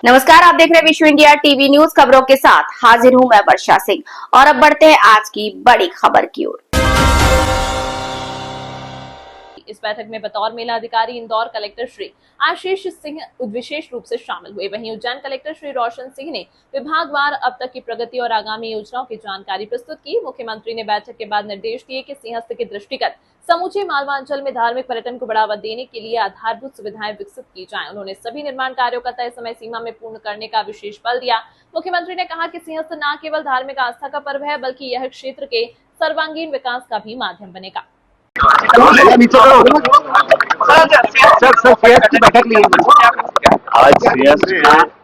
नमस्कार, आप देख रहे हैं विश्व इंडिया टीवी न्यूज। खबरों के साथ हाजिर हूं मैं वर्षा सिंह और अब बढ़ते हैं आज की बड़ी खबर की ओर। इस बैठक में बतौर मेला अधिकारी इंदौर कलेक्टर श्री आशीष सिंह विशेष रूप से शामिल हुए। वहीं उज्जैन कलेक्टर श्री रोशन सिंह ने विभागवार अब तक की प्रगति और आगामी योजनाओं की जानकारी प्रस्तुत की। मुख्यमंत्री ने बैठक के बाद निर्देश दिए कि सिंहस्थ के दृष्टिगत समूचे मालवांचल में धार्मिक पर्यटन को बढ़ावा देने के लिए आधारभूत सुविधाएं विकसित की जाएं। उन्होंने सभी निर्माण कार्यों का तय समय सीमा में पूर्ण करने का विशेष बल दिया। मुख्यमंत्री ने कहा कि सिंहस्थ न केवल धार्मिक आस्था का पर्व है, बल्कि यह क्षेत्र के सर्वांगीण विकास का भी माध्यम बनेगा। आज सीएस के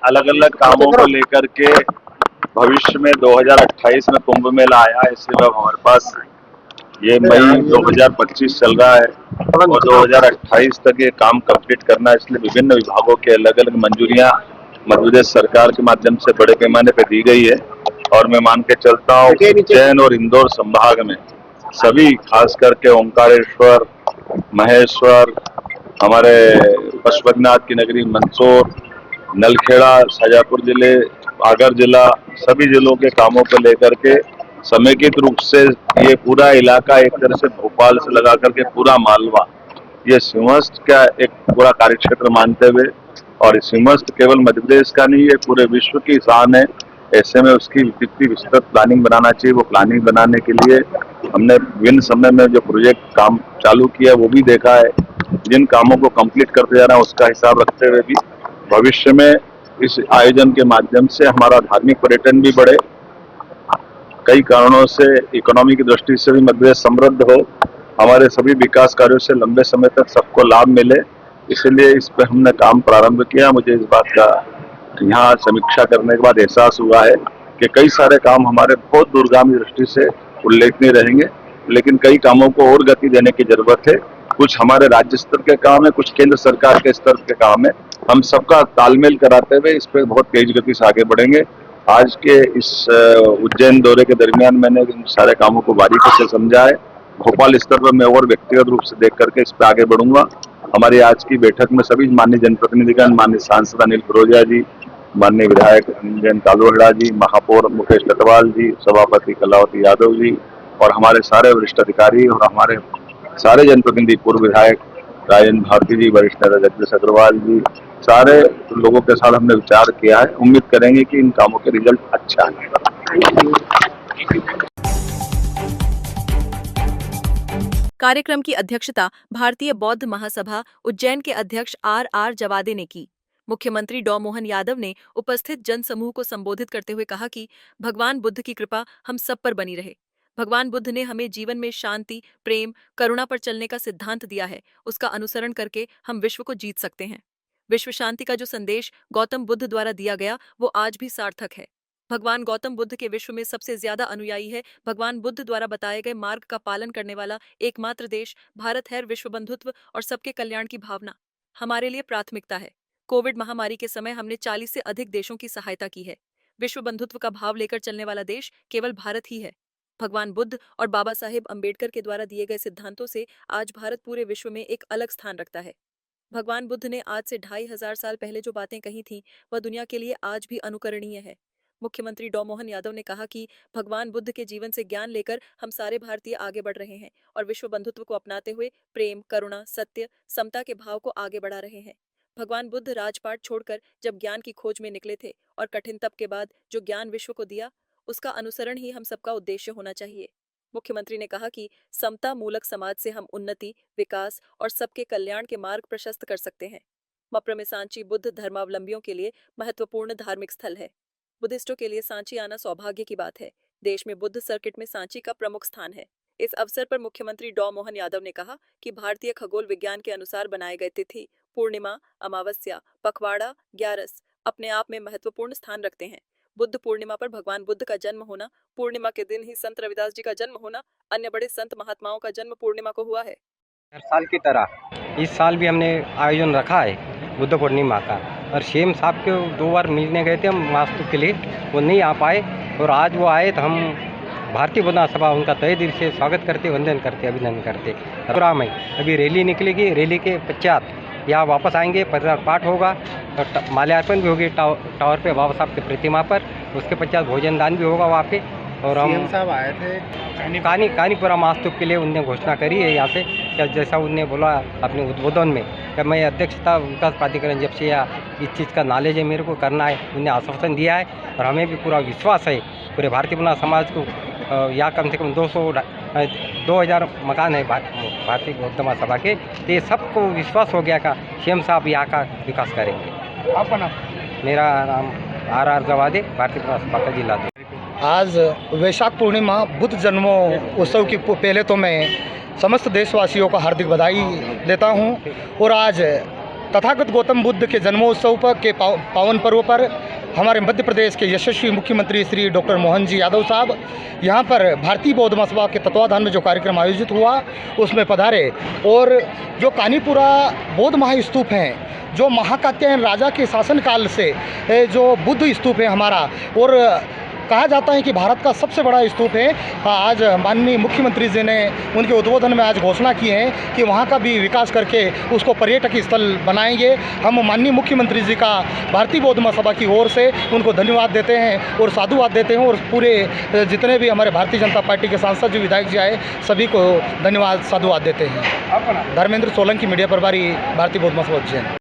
अलग अलग कामों को लेकर के भविष्य में 2028 में कुंभ मेला आया है। इसलिए अब हमारे पास ये मई 2025 चल रहा है और 2028 तक ये काम कंप्लीट करना है। इसलिए विभिन्न विभागों के अलग अलग मंजूरियां मध्य प्रदेश सरकार के माध्यम से बड़े पैमाने पर दी गई है और मैं मान के चलता हूँ उज्जैन और इंदौर संभाग में सभी, खास करके ओंकारेश्वर, महेश्वर, हमारे पशुपतिनाथ की नगरी मंदसौर, नलखेड़ा, शाजापुर जिले, आगर जिला, सभी जिलों के कामों को लेकर के समेकित रूप से ये पूरा इलाका एक तरह से भोपाल से लगा करके पूरा मालवा ये सिंहस्थ का एक पूरा कार्यक्षेत्र मानते हुए, और सिंहस्थ केवल मध्य प्रदेश का नहीं है, पूरे विश्व की शान है। ऐसे में उसकी कितनी विस्तृत प्लानिंग बनाना चाहिए। वो प्लानिंग बनाने के लिए हमने विभिन्न समय में जो प्रोजेक्ट काम चालू किया वो भी देखा है। जिन कामों को कंप्लीट करते जा रहा है उसका हिसाब रखते हुए भी भविष्य में इस आयोजन के माध्यम से हमारा धार्मिक पर्यटन भी बढ़े, कई कारणों से इकोनॉमी की दृष्टि से भी मध्य प्रदेश समृद्ध हो, हमारे सभी विकास कार्यों से लंबे समय तक सबको लाभ मिले। इसलिए इस पर हमने काम प्रारंभ किया। मुझे इस बात का यहाँ समीक्षा करने के बाद एहसास हुआ है कि कई सारे काम हमारे बहुत दूरगामी दृष्टि से उल्लेखनीय रहेंगे, लेकिन कई कामों को और गति देने की जरूरत है। कुछ हमारे राज्य स्तर के काम है, कुछ केंद्र सरकार के स्तर के काम है। हम सबका तालमेल कराते हुए इस पर बहुत तेज गति से आगे बढ़ेंगे। आज के इस उज्जैन दौरे के दरमियान मैंने इन सारे कामों को बारीकी से समझा है। भोपाल स्तर पर मैं और व्यक्तिगत रूप से देख करके इस पर आगे बढ़ूंगा। हमारी आज की बैठक में सभी माननीय जनप्रतिनिधिगण, माननीय सांसद अनिल फिरोजिया जी, माननीय विधायक जयंत कालूहड़ा जी, महापौर मुकेश लटवाल जी, सभापति कलावती यादव जी और हमारे सारे वरिष्ठ अधिकारी और हमारे सारे जनप्रतिनिधि, पूर्व विधायक राजेंद्र भारती जी, वरिष्ठ नेता जगदीश अग्रवाल जी, सारे लोगों के साथ हमने विचार किया है। उम्मीद करेंगे कि इन कामों के रिजल्ट अच्छा आएगा। कार्यक्रम की अध्यक्षता भारतीय बौद्ध महासभा उज्जैन के अध्यक्ष आर जवादे ने की। मुख्यमंत्री डॉ मोहन यादव ने उपस्थित जनसमूह को संबोधित करते हुए कहा कि भगवान बुद्ध की कृपा हम सब पर बनी रहे। भगवान बुद्ध ने हमें जीवन में शांति, प्रेम, करुणा पर चलने का सिद्धांत दिया है। उसका अनुसरण करके हम विश्व को जीत सकते हैं। विश्व शांति का जो संदेश गौतम बुद्ध द्वारा दिया गया वो आज भी सार्थक है। भगवान गौतम बुद्ध के विश्व में सबसे ज्यादा अनुयायी है। भगवान बुद्ध द्वारा बताए गए मार्ग का पालन करने वाला एकमात्र देश भारत है। विश्व बंधुत्व और सबके कल्याण की भावना हमारे लिए प्राथमिकता है। कोविड महामारी के समय हमने 40 से अधिक देशों की सहायता की है। विश्व बंधुत्व का भाव लेकर चलने वाला देश केवल भारत ही है। भगवान बुद्ध और बाबा साहेब अम्बेडकर के द्वारा दिए गए सिद्धांतों से आज भारत पूरे विश्व में एक अलग स्थान रखता है। भगवान बुद्ध ने आज से 2500 साल पहले जो बातें कही थीं वह दुनिया के लिए आज भी अनुकरणीय है। मुख्यमंत्री डॉ मोहन यादव ने कहा कि भगवान बुद्ध के जीवन से ज्ञान लेकर हम सारे भारतीय आगे बढ़ रहे हैं और विश्व बंधुत्व को अपनाते हुए प्रेम, करुणा, सत्य, समता के भाव को आगे बढ़ा रहे हैं। भगवान बुद्ध राजपाट छोड़कर जब ज्ञान की खोज में निकले थे और कठिन तप के बाद जो ज्ञान विश्व को दिया उसका अनुसरण ही हम सबका उद्देश्य होना चाहिए। मुख्यमंत्री ने कहा कि समता मूलक समाज से हम उन्नति, विकास और सबके कल्याण के मार्ग प्रशस्त कर सकते हैं। मप्र में सांची बुद्ध धर्मावलंबियों के लिए महत्वपूर्ण धार्मिक स्थल है। बुद्धिस्टों के लिए सांची आना सौभाग्य की बात है। देश में बुद्ध सर्किट में सांची का प्रमुख स्थान है। इस अवसर पर मुख्यमंत्री डॉ मोहन यादव ने कहा कि भारतीय खगोल विज्ञान के अनुसार बनाए गए तिथि, पूर्णिमा, अमावस्या, पखवाड़ा, ग्यारस अपने आप में महत्वपूर्ण स्थान रखते हैं। बुद्ध पूर्णिमा पर भगवान बुद्ध का जन्म होना, पूर्णिमा के दिन ही संत रविदास जी का जन्म होना, अन्य बड़े संत महात्माओं का जन्म पूर्णिमा को हुआ है। हर साल की तरह इस साल भी हमने आयोजन रखा है बुद्ध पूर्णिमा का, और शेम साहब को 2 बार मिलने गए थे हम वास्तु के लिए, वो नहीं आ पाए और आज वो आए तो हम भारतीय बुद्ध सभा उनका तहे दिल से स्वागत करते, वंदन करते, अभिनंदन करते। प्रोग्राम है, अभी रैली निकलेगी, रैली के पश्चात यहाँ वापस आएंगे, पाठ होगा, माल्यार्पण भी होगी टावर पे बाबा साहब की प्रतिमा पर, उसके पश्चात भोजन दान भी होगा वहाँ पे। और हम साहब आए थे कानीपुरा महास्तूप के लिए उनने घोषणा करी है यहाँ से, जैसा उनने बोला अपने उद्बोधन में कि मैं अध्यक्षता विकास प्राधिकरण जब से या इस चीज़ का नॉलेज है मेरे को करना है, उन्हें आश्वासन दिया है। और हमें भी पूरा विश्वास है पूरे भारतीय पुनः समाज को, यहाँ कम से कम 2000 मकान है भारतीय बौद्ध महासभा के, तो ये सबको विश्वास हो गया का सीएम साहब यहाँ का विकास करेंगे। आपका नाम? मेरा नाम RR जवादे, भारतीय पुनः सभा का जिला। आज वैशाख पूर्णिमा बुद्ध जन्मोत्सव की पहले तो मैं समस्त देशवासियों को हार्दिक बधाई देता हूं। और आज तथागत गौतम बुद्ध के जन्मोत्सव के पावन पर्व पर हमारे मध्य प्रदेश के यशस्वी मुख्यमंत्री श्री डॉक्टर मोहन जी यादव साहब यहाँ पर भारतीय बौद्ध महासभा के तत्वाधान में जो कार्यक्रम आयोजित हुआ उसमें पधारे। और जो कानीपुरा बौद्ध महास्तूप हैं, जो महाकात्यायन राजा के शासनकाल से जो बुद्ध स्तूप है हमारा, और कहा जाता है कि भारत का सबसे बड़ा स्तूप है। आज माननीय मुख्यमंत्री जी ने उनके उद्बोधन में आज घोषणा की है कि वहाँ का भी विकास करके उसको पर्यटक स्थल बनाएंगे। हम माननीय मुख्यमंत्री जी का भारतीय बौद्ध महासभा की ओर से उनको धन्यवाद देते हैं और साधुवाद देते हैं, और पूरे जितने भी हमारे भारतीय जनता पार्टी के सांसद जी विधायक जी आए सभी को धन्यवाद साधुवाद देते हैं। धर्मेंद्र सोलंकी, मीडिया प्रभारी, भारतीय बौद्ध महासभा उज्जैन।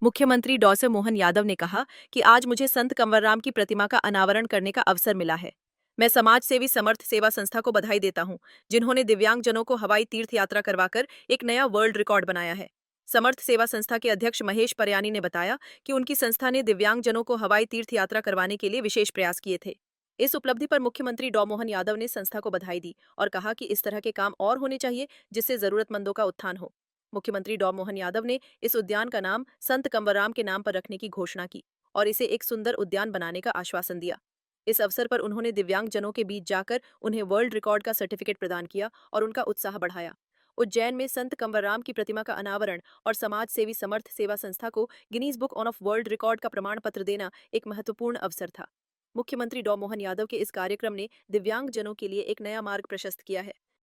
मुख्यमंत्री डॉ मोहन यादव ने कहा कि आज मुझे संत कंवरराम की प्रतिमा का अनावरण करने का अवसर मिला है। मैं समाज सेवी समर्थ सेवा संस्था को बधाई देता हूं, जिन्होंने दिव्यांगजनों को हवाई तीर्थ यात्रा करवाकर एक नया वर्ल्ड रिकॉर्ड बनाया है। समर्थ सेवा संस्था के अध्यक्ष महेश परयानी ने बताया कि उनकी संस्था ने दिव्यांगजनों को हवाई तीर्थ यात्रा करवाने के लिए विशेष प्रयास किए थे। इस उपलब्धि पर मुख्यमंत्री डॉ मोहन यादव ने संस्था को बधाई दी और कहा कि इस तरह के काम और होने चाहिए जिससे जरूरतमंदों का उत्थान हो। मुख्यमंत्री डॉ मोहन यादव ने इस उद्यान का नाम संत कंवरराम के नाम पर रखने की घोषणा की और इसे एक सुंदर उद्यान बनाने का आश्वासन दिया। इस अवसर पर उन्होंने दिव्यांगजनों के बीच जाकर उन्हें वर्ल्ड रिकॉर्ड का सर्टिफिकेट प्रदान किया और उनका उत्साह बढ़ाया। उज्जैन में संत कंवरराम की प्रतिमा का अनावरण और समाज सेवी समर्थ सेवा संस्था को Guinness book of world record का प्रमाण पत्र देना एक महत्वपूर्ण अवसर था। मुख्यमंत्री डॉ मोहन यादव के इस कार्यक्रम ने दिव्यांगजनों के लिए एक नया मार्ग प्रशस्त किया है।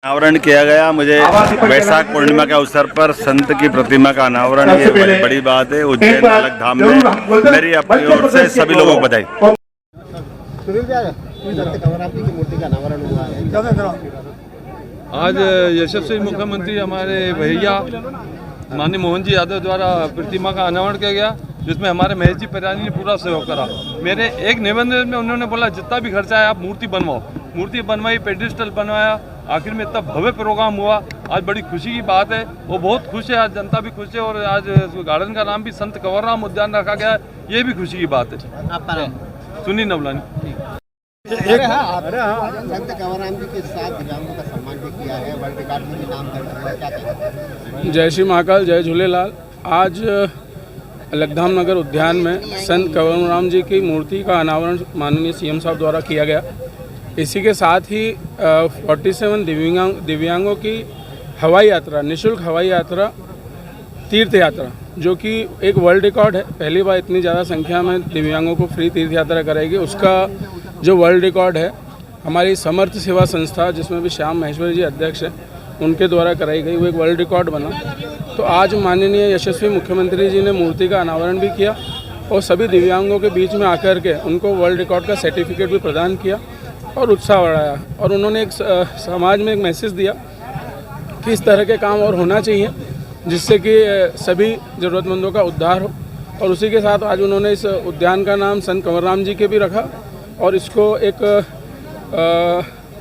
अनावरण किया गया। मुझे वैशाख पूर्णिमा के अवसर पर संत की प्रतिमा का अनावरण, ये बड़ी बड़ी बात है। उज्जैन अलग धाम में मेरी अपनी ओर से सभी लोगों को बधाई। आज यशस्वी मुख्यमंत्री हमारे भैया माननीय मोहन जी यादव द्वारा प्रतिमा का अनावरण किया गया, जिसमें हमारे महेश जी परयानी ने पूरा सहयोग करा। मेरे एक निबंधन में उन्होंने बोला जितना भी खर्चा है आप मूर्ति बनवाओ, मूर्ति बनवाई, पेडिस्टल बनवाया, आखिर में इतना भव्य प्रोग्राम हुआ। आज बड़ी खुशी की बात है, वो बहुत खुश है, आज जनता भी खुश है और आज गार्डन का नाम भी संत कंवरराम उद्यान रखा गया है, ये भी खुशी की बात है। आपका नाम? सुनील नवलानी। संत कंवरराम जी के साथ दिव्यांगों का सम्मान भी किया है, वर्ल्ड रिकॉर्ड में भी नाम दर्ज हुआ है, क्या कहेंगे? जय श्री महाकाल, जय झूलेलाल। आज अलगधाम नगर उद्यान में संत कंवरराम जी की मूर्ति का अनावरण माननीय सीएम साहब द्वारा किया गया। इसी के साथ ही 47 दिव्यांगों की हवाई यात्रा, निःशुल्क हवाई यात्रा, तीर्थ यात्रा, जो कि एक वर्ल्ड रिकॉर्ड है। पहली बार इतनी ज़्यादा संख्या में दिव्यांगों को फ्री तीर्थ यात्रा कराएगी। उसका जो वर्ल्ड रिकॉर्ड है हमारी समर्थ सेवा संस्था, जिसमें भी श्याम महेश्वरी जी अध्यक्ष हैं, उनके द्वारा कराई गई, वो एक वर्ल्ड रिकॉर्ड बना। तो आज माननीय यशस्वी मुख्यमंत्री जी ने मूर्ति का अनावरण भी किया और सभी दिव्यांगों के बीच में आकर के उनको वर्ल्ड रिकॉर्ड का सर्टिफिकेट भी प्रदान किया और उत्साह बढ़ाया। और उन्होंने एक समाज में एक मैसेज दिया कि इस तरह के काम और होना चाहिए जिससे कि सभी ज़रूरतमंदों का उद्धार हो। और उसी के साथ आज उन्होंने इस उद्यान का नाम संत कंवरराम जी के भी रखा और इसको एक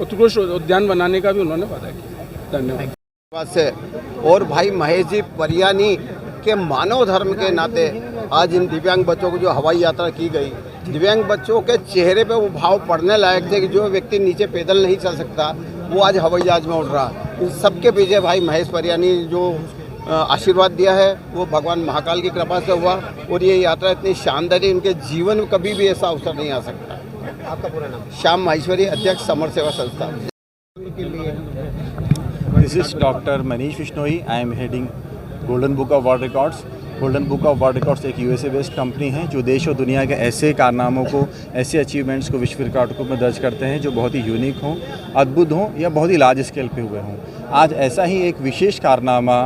उत्कृष्ट उद्यान बनाने का भी उन्होंने वादा किया। धन्यवाद। और भाई महेश जी परयानी के मानव धर्म के नाते आज इन दिव्यांग बच्चों को जो हवाई यात्रा की गई, दिव्यांग बच्चों के चेहरे पे वो भाव पढ़ने लायक थे कि जो व्यक्ति नीचे पैदल नहीं चल सकता वो आज हवाई जहाज में उड़ रहा। इन सबके पीछे भाई महेश परयानी जो आशीर्वाद दिया है वो भगवान महाकाल की कृपा से हुआ और ये यात्रा इतनी शानदार है, उनके जीवन में कभी भी ऐसा अवसर नहीं आ सकता। आपका पूरा नाम? श्याम महेश्वरी, अध्यक्ष समर्थ सेवा संस्था। This is Dr. Manish Vishnoi. I am heading Golden Book of World Records. Golden book of world records एक यूएसए बेस्ड कंपनी है जो देश और दुनिया के ऐसे कारनामों को, ऐसे अचीवमेंट्स को विश्व रिकॉर्ड में दर्ज करते हैं जो बहुत ही यूनिक हों, अद्भुत हों या बहुत ही लार्ज स्केल पे हुए हों। आज ऐसा ही एक विशेष कारनामा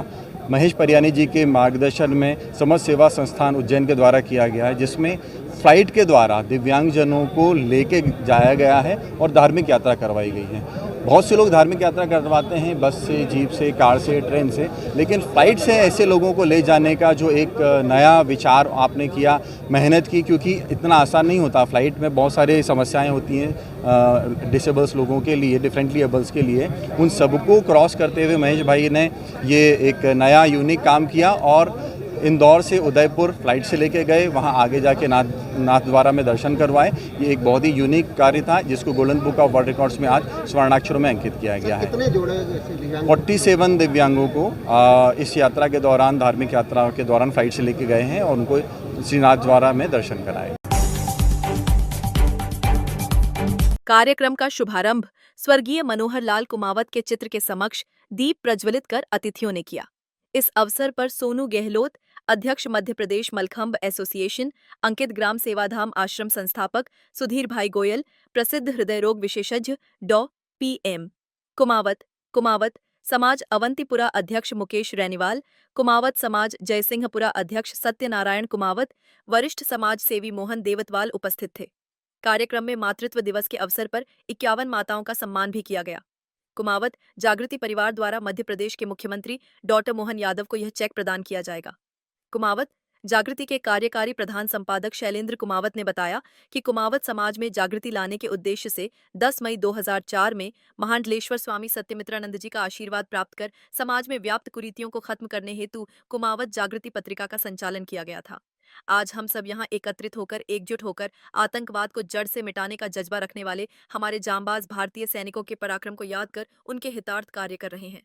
महेश परियानी जी के मार्गदर्शन में समाज सेवा संस्थान उज्जैन के द्वारा किया गया है, जिसमें फ्लाइट के द्वारा दिव्यांगजनों को लेके जाया गया है और धार्मिक यात्रा करवाई गई है। बहुत से लोग धार्मिक यात्रा करवाते हैं बस से, जीप से, कार से, ट्रेन से, लेकिन फ़्लाइट से ऐसे लोगों को ले जाने का जो एक नया विचार आपने किया, मेहनत की, क्योंकि इतना आसान नहीं होता। फ़्लाइट में बहुत सारी समस्याएं होती हैं डिसेबल्स लोगों के लिए, डिफरेंटली एबल्स के लिए। उन सबको क्रॉस करते हुए महेश भाई ने ये एक नया यूनिक काम किया और इंदौर से उदयपुर फ्लाइट से लेके गए, वहाँ आगे जाके नाथद्वारा में दर्शन करवाए। ये एक बहुत ही यूनिक कार्य था जिसको golden book of world records में आज स्वर्णाक्षरों में अंकित किया गया है। 47 दिव्यांगों को इस यात्रा के दौरान, धार्मिक यात्रा के दौरान फ्लाइट से लेके गए हैं और उनको श्री नाथद्वारा में दर्शन कराए। कार्यक्रम का शुभारंभ स्वर्गीय मनोहर लाल कुमावत के चित्र के समक्ष दीप प्रज्वलित कर अतिथियों ने किया। इस अवसर पर सोनू गहलोत, अध्यक्ष मध्य प्रदेश मलखम्ब एसोसिएशन, अंकित ग्राम सेवाधाम आश्रम संस्थापक सुधीर भाई गोयल, प्रसिद्ध हृदय रोग विशेषज्ञ डॉ PM कुमावत समाज अवंतीपुरा अध्यक्ष मुकेश रैनीवाल, कुमावत समाज जयसिंहपुरा अध्यक्ष सत्यनारायण कुमावत, वरिष्ठ समाज सेवी मोहन देवतवाल उपस्थित थे। कार्यक्रम में मातृत्व दिवस के अवसर पर 51 माताओं का सम्मान भी किया गया। कुमावत जागृति परिवार द्वारा मध्य प्रदेश के मुख्यमंत्री डॉ मोहन यादव को यह चेक प्रदान किया जाएगा। कुमावत जागृति के कार्यकारी प्रधान संपादक शैलेंद्र कुमावत ने बताया कि कुमावत समाज में जागृति लाने के उद्देश्य से 10 मई 2004 में महांडलेश्वर स्वामी सत्यमित्रानंद जी का आशीर्वाद प्राप्त कर समाज में व्याप्त कुरीतियों को खत्म करने हेतु कुमावत जागृति पत्रिका का संचालन किया गया था। आज हम सब यहाँ एकत्रित होकर, एकजुट होकर आतंकवाद को जड़ से मिटाने का जज्बा रखने वाले हमारे जांबाज भारतीय सैनिकों के पराक्रम को याद कर उनके हितार्थ कार्य कर रहे हैं।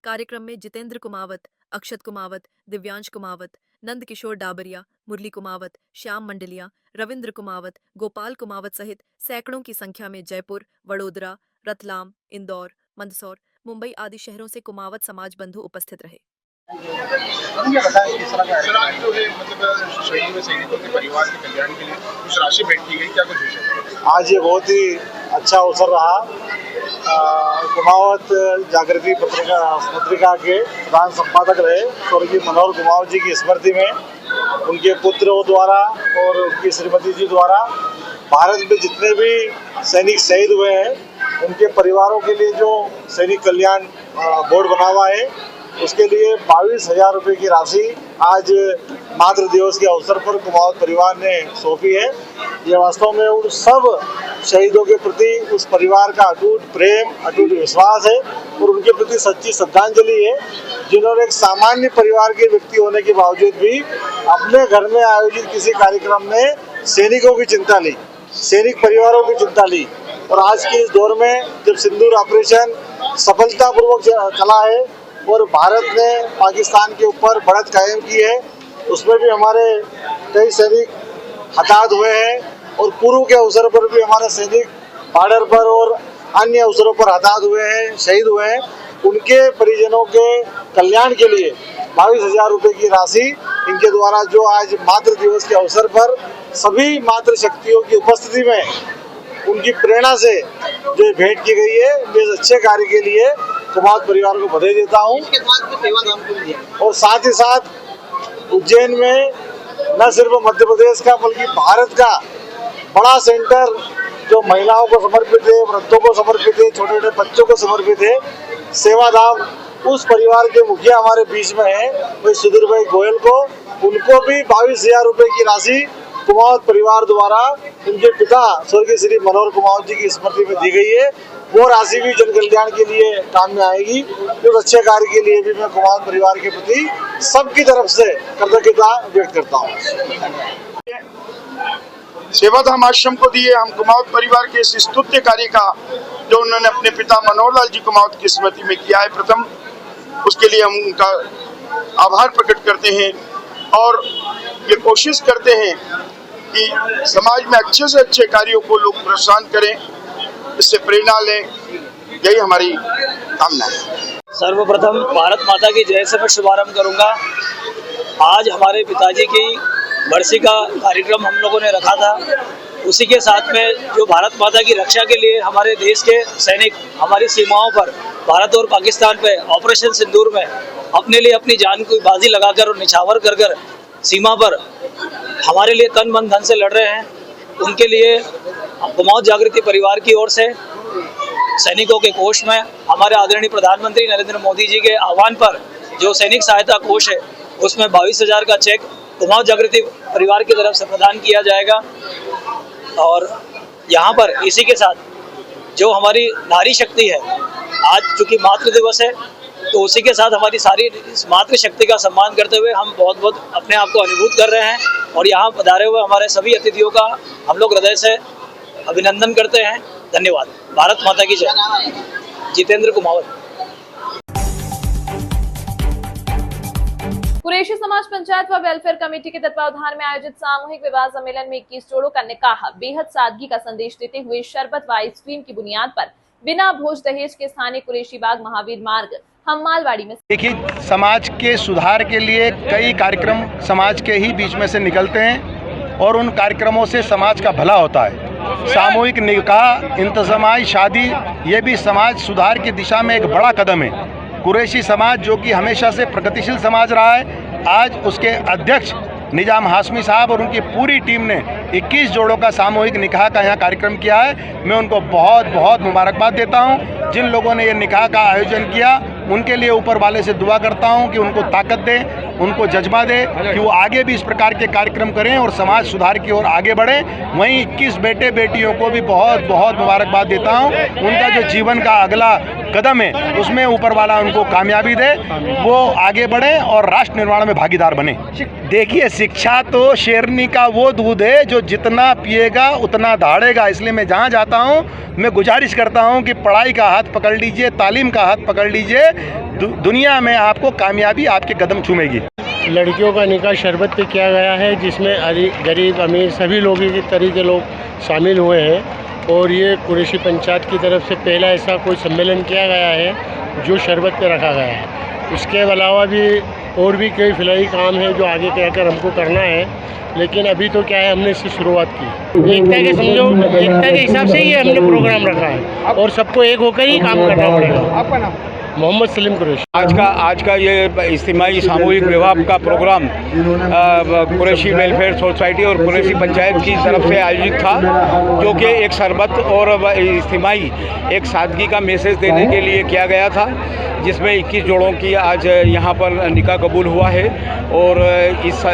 कार्यक्रम में जितेंद्र कुमावत, अक्षत कुमावत, दिव्यांश कुमावत, नंद किशोर डाबरिया, मुरली कुमावत, श्याम मंडलिया, रविंद्र कुमावत, गोपाल कुमावत सहित सैकड़ों की संख्या में जयपुर, वडोदरा, रतलाम, इंदौर, मंदसौर, मुंबई आदि शहरों से कुमावत समाज बंधु उपस्थित रहे। आज ये बहुत ही अच्छा अवसर रहा। कुमावत जागृति पत्रिका के प्रधान संपादक रहे स्वर्गीय मनोहर कुमावत जी की स्मृति में उनके पुत्रों द्वारा और उनकी श्रीमती जी द्वारा भारत में जितने भी सैनिक शहीद हुए हैं उनके परिवारों के लिए जो सैनिक कल्याण बोर्ड बना हुआ है उसके लिए 22,000 रुपये की राशि आज मातृ दिवस के अवसर पर कुमावत परिवार ने सौंपी है। ये वास्तव में उन सब शहीदों के प्रति उस परिवार का अटूट प्रेम, अटूट विश्वास है और उनके प्रति सच्ची श्रद्धांजलि है, जिन्होंने एक सामान्य परिवार के व्यक्ति होने के बावजूद भी अपने घर में आयोजित किसी कार्यक्रम में सैनिकों की चिंता ली, सैनिक परिवारों की चिंता ली। और आज के इस दौर में जब सिंदूर ऑपरेशन सफलतापूर्वक चला है और भारत ने पाकिस्तान के ऊपर बढ़त कायम की है, उसमें भी हमारे कई सैनिक हताहत हुए हैं और पूर्व के अवसर पर भी हमारे सैनिक बॉर्डर पर और अन्य अवसरों पर हताहत हुए हैं, शहीद हुए हैं। उनके परिजनों के कल्याण के लिए 22,000 रुपये की राशि इनके द्वारा जो आज मातृ दिवस के अवसर पर सभी मातृ शक्तियों की उपस्थिति में उनकी प्रेरणा से जो भेंट की गई है, इस अच्छे कार्य के लिए कुमावत परिवार को बधाई देता हूँ। और साथ ही साथ उज्जैन में न सिर्फ मध्य प्रदेश का बल्कि भारत का बड़ा सेंटर जो महिलाओं को समर्पित है, वृद्धों को समर्पित है, छोटे छोटे बच्चों को समर्पित है, सेवाधाम, उस परिवार के मुखिया हमारे बीच में है वही सुधीर भाई गोयल को, उनको भी 22,000 रुपये की राशि कुमावत परिवार द्वारा उनके पिता स्वर्गीय श्री मनोहर कुमावत जी की स्मृति में दी गई है। वो राशि भी जन कल्याण के लिए काम में आएगी। उस अच्छे कार्य के लिए भी मैं कुमावत परिवार के प्रति सबकी तरफ से कृतज्ञता व्यक्त करता हूँ। सेवाधाम आश्रम को दिए हम कुमावत परिवार के इस स्तुत्य कार्य का जो उन्होंने अपने पिता मनोहर लाल जी कुमावत की स्मृति में किया है, प्रथम उसके लिए हम उनका आभार प्रकट करते हैं और ये कोशिश करते हैं कि समाज में अच्छे से अच्छे कार्यों को लोग प्रोत्साहन करें, इससे प्रेरणा लें, यही हमारी कामना है। सर्वप्रथम भारत माता की जय से मैं शुभारंभ करूंगा। आज हमारे पिताजी की बरसी का कार्यक्रम हम लोगों ने रखा था, उसी के साथ में जो भारत माता की रक्षा के लिए हमारे देश के सैनिक हमारी सीमाओं पर भारत और पाकिस्तान पे ऑपरेशन सिंदूर में अपने लिए अपनी जान को बाजी लगाकर और निछावर कर कर सीमा पर हमारे लिए तन मन धन से लड़ रहे हैं, उनके लिए कुमाऊं जागृति परिवार की ओर से सैनिकों के कोष में हमारे आदरणीय प्रधानमंत्री नरेंद्र मोदी जी के आह्वान पर जो सैनिक सहायता कोष है उसमें 22,000 का चेक कुमाऊं जागृति परिवार की तरफ से प्रदान किया जाएगा। और यहाँ पर इसी के साथ जो हमारी नारी शक्ति है, आज चूँकि मातृ दिवस है तो उसी के साथ हमारी सारी मातृ शक्ति का सम्मान करते हुए हम बहुत बहुत अपने आप को अनुभूत कर रहे हैं और यहाँ पधारे हुए हमारे सभी अतिथियों का हम लोग हृदय से अभिनंदन करते हैं। धन्यवाद। भारत माता की जय। जितेंद्र कुमावत। कुरैशी समाज पंचायत व वेलफेयर कमेटी के तत्वावधान में आयोजित सामूहिक विवाह सम्मेलन में 21 जोड़ों का निकाह बेहद सादगी का संदेश देते हुए शरबत व आइसक्रीम की बुनियाद पर बिना भोज दहेज के स्थानीय कुरैशी बाग महावीर मार्ग हम्मालवाड़ी में। देखिए, समाज के सुधार के लिए कई कार्यक्रम समाज के ही बीच में से निकलते हैं और उन कार्यक्रमों से समाज का भला होता है। सामूहिक निकाह, इंतज़ामाई शादी, ये भी समाज सुधार की दिशा में एक बड़ा कदम है। कुरैशी समाज जो कि हमेशा से प्रगतिशील समाज रहा है, आज उसके अध्यक्ष निजाम हाशमी साहब और उनकी पूरी टीम ने 21 जोड़ों का सामूहिक निकाह का यहाँ कार्यक्रम किया है। मैं उनको बहुत बहुत मुबारकबाद देता हूँ। जिन लोगों ने ये निकाह का आयोजन किया उनके लिए ऊपर वाले से दुआ करता हूँ कि उनको ताकत दे, उनको जज्बा दे कि वो आगे भी इस प्रकार के कार्यक्रम करें और समाज सुधार की ओर आगे बढ़ें। वहीं 21 बेटे बेटियों को भी बहुत बहुत मुबारकबाद देता हूँ। उनका जो जीवन का अगला कदम है उसमें ऊपर वाला उनको कामयाबी दे, वो आगे बढ़ें और राष्ट्र निर्माण में भागीदार बने। देखिए, शिक्षा तो शेरनी का वो दूध है जो जितना पिएगा उतना दहाड़ेगा। इसलिए मैं जहाँ जाता हूँ मैं गुजारिश करता हूँ कि पढ़ाई का हाथ पकड़ लीजिए, तालीम का हाथ पकड़ लीजिए, दुनिया में आपको कामयाबी आपके कदम चूमेगी। लड़कियों का निकाह शरबत पे किया गया है, जिसमें गरीब अमीर सभी लोग के तरीके लोग शामिल हुए हैं और ये कुरैशी पंचायत की तरफ से पहला ऐसा कोई सम्मेलन किया गया है जो शरबत पे रखा गया है। इसके अलावा भी और भी कई फिलहाल काम है जो आगे कहकर हमको करना है, लेकिन अभी तो क्या है, हमने इससे शुरुआत की। एकता के समझो, एकता के हिसाब से ही हमने प्रोग्राम रखा है और सबको एक होकर ही काम करना पड़ेगा। मोहम्मद सलीम कुरैशी। आज का ये इज्तिमाई सामूहिक विवाह का प्रोग्राम कुरैशी वेलफेयर सोसाइटी और कुरैशी पंचायत की तरफ से आयोजित था, जो कि एक शरबत और इज्तिमाई एक सादगी का मैसेज देने के लिए किया गया था, जिसमें 21 जोड़ों की आज यहाँ पर निकाह कबूल हुआ है। और इस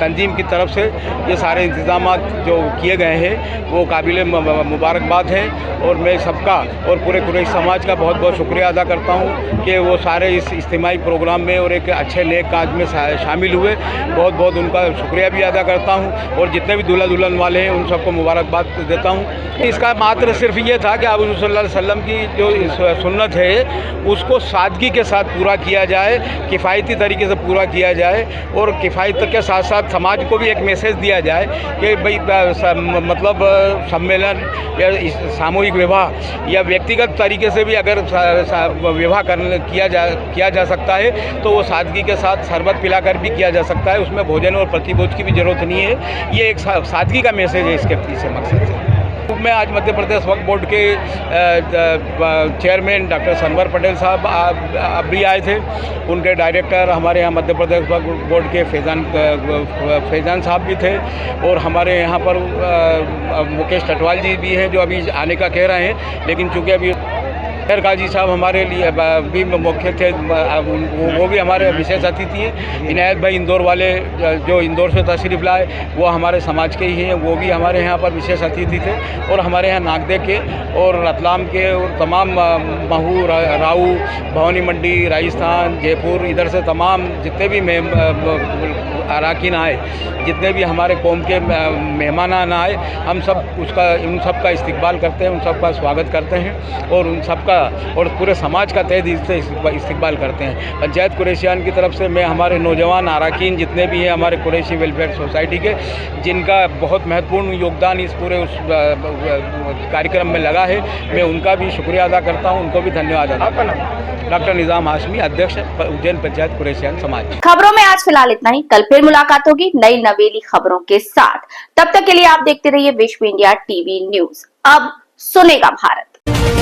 तंजीम की तरफ से ये सारे इंतजाम जो किए गए हैं वो काबिल मुबारकबाद है और मैं सबका और पूरे कुरैशी समाज का बहुत बहुत शुक्रिया अदा करता हूँ कि वो सारे इस इज्तिमाई प्रोग्राम में और एक अच्छे नेक काज में शामिल हुए। बहुत बहुत उनका शुक्रिया भी अदा करता हूँ और जितने भी दूल्हा दुल्हन वाले हैं उन सबको मुबारकबाद देता हूँ। इसका मात्र सिर्फ ये था कि हुज़ूर सल्लल्लाहु अलैहि वसल्लम की जो सुन्नत है उसको सादगी के साथ पूरा किया जाए, किफ़ायती तरीके से पूरा किया जाए और किफ़ायत के साथ साथ समाज को भी एक मैसेज दिया जाए कि भाई मतलब सम्मेलन या सामूहिक विवाह या व्यक्तिगत तरीके से भी अगर विवाह किया जा सकता है तो वो सादगी के साथ शरबत पिलाकर भी किया जा सकता है। उसमें भोजन और प्रतिभोज की भी ज़रूरत नहीं है। ये एक सादगी का मैसेज है इसके पीछे मकसद से। में आज मध्य प्रदेश वक्फ बोर्ड के चेयरमैन डॉक्टर सनवर पटेल साहब अब भी आए थे। उनके डायरेक्टर हमारे यहाँ मध्य प्रदेश वक्फ बोर्ड के फैजान साहब भी थे और हमारे यहाँ पर मुकेश टटवाल जी भी हैं जो अभी आने का कह रहे हैं, लेकिन चूँकि अभी खैर काजी साहब हमारे लिए भी मुख्य थे, वो भी हमारे विशेष अतिथि हैं। इनायत भाई इंदौर वाले जो इंदौर से तशरीफ़ लाए वो हमारे समाज के ही हैं, वो भी हमारे यहाँ पर विशेष अतिथि थे। और हमारे यहाँ नागदे के और रतलाम के और तमाम महू, राऊ, भवानी मंडी, राजस्थान, जयपुर, इधर से तमाम जितने भी अरकान आए, जितने भी हमारे कौम के मेहमान आए, हम सब उन सब का इस्तकबाल करते हैं, उन सब का स्वागत करते हैं और उन सब का और पूरे समाज का तहे दिल से इस्तकबाल करते हैं। पंचायत कुरैशियान की तरफ से मैं हमारे नौजवान अरकान जितने भी हैं हमारे कुरैशी वेलफेयर सोसाइटी के, जिनका बहुत महत्वपूर्ण योगदान इस पूरे उस कार्यक्रम में लगा है, मैं उनका भी शुक्रिया अदा करता हूं, उनको भी धन्यवाद अदा करता हूं। डॉक्टर निजाम हाशमी, अध्यक्ष उज्जैन पंचायत कुरैशियान समाज। खबरों में आज फिलहाल इतना ही। कल फिर मुलाकात होगी नई नवेली खबरों के साथ। तब तक के लिए आप देखते रहिए विश्व इंडिया टीवी न्यूज। अब सुनेगा भारत।